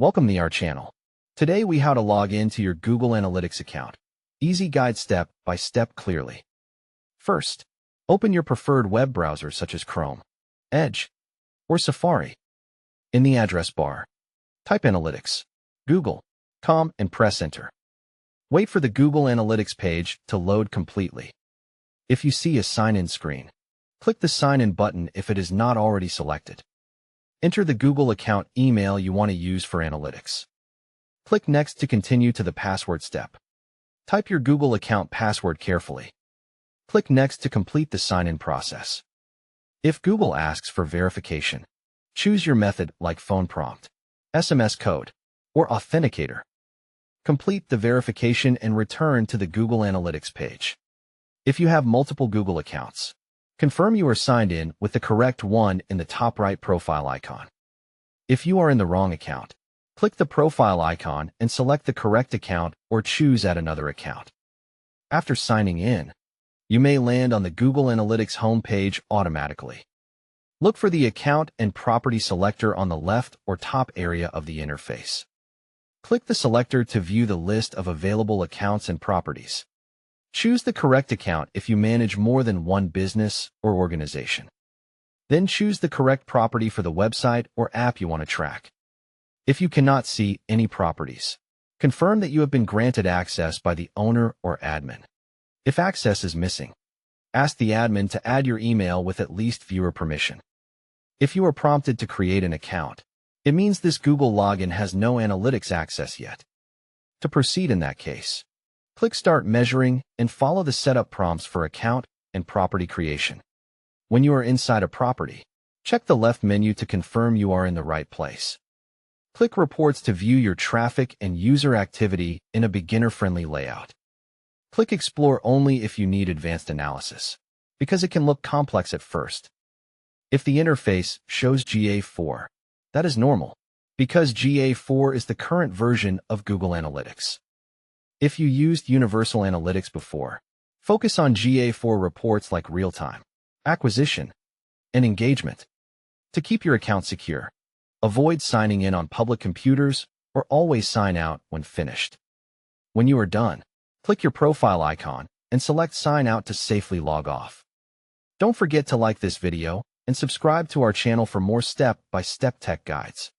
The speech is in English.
Welcome to our channel. Today we how to log into your Google Analytics account. Easy guide step by step clearly. First, open your preferred web browser such as Chrome, Edge, or Safari. In the address bar, type Analytics, Google.com and press Enter. Wait for the Google Analytics page to load completely. If you see a sign-in screen, click the Sign In button if it is not already selected. Enter the Google account email you want to use for analytics. Click Next to continue to the password step. Type your Google account password carefully. Click Next to complete the sign-in process. If Google asks for verification, choose your method like phone prompt, SMS code, or authenticator. Complete the verification and return to the Google Analytics page. If you have multiple Google accounts, confirm you are signed in with the correct one in the top right profile icon. If you are in the wrong account, click the profile icon and select the correct account or choose Add another account. After signing in, you may land on the Google Analytics homepage automatically. Look for the account and property selector on the left or top area of the interface. Click the selector to view the list of available accounts and properties. Choose the correct account if you manage more than one business or organization. Then choose the correct property for the website or app you want to track. If you cannot see any properties, confirm that you have been granted access by the owner or admin. If access is missing, ask the admin to add your email with at least viewer permission. If you are prompted to create an account, it means this Google login has no analytics access yet. To proceed in that case, click Start Measuring and follow the setup prompts for account and property creation. When you are inside a property, check the left menu to confirm you are in the right place. Click Reports to view your traffic and user activity in a beginner-friendly layout. Click Explore only if you need advanced analysis, because it can look complex at first. If the interface shows GA4, that is normal, because GA4 is the current version of Google Analytics. If you used Universal Analytics before, focus on GA4 reports like real-time, acquisition, and engagement. To keep your account secure, avoid signing in on public computers or always sign out when finished. When you are done, click your profile icon and select Sign Out to safely log off. Don't forget to like this video and subscribe to our channel for more step-by-step tech guides.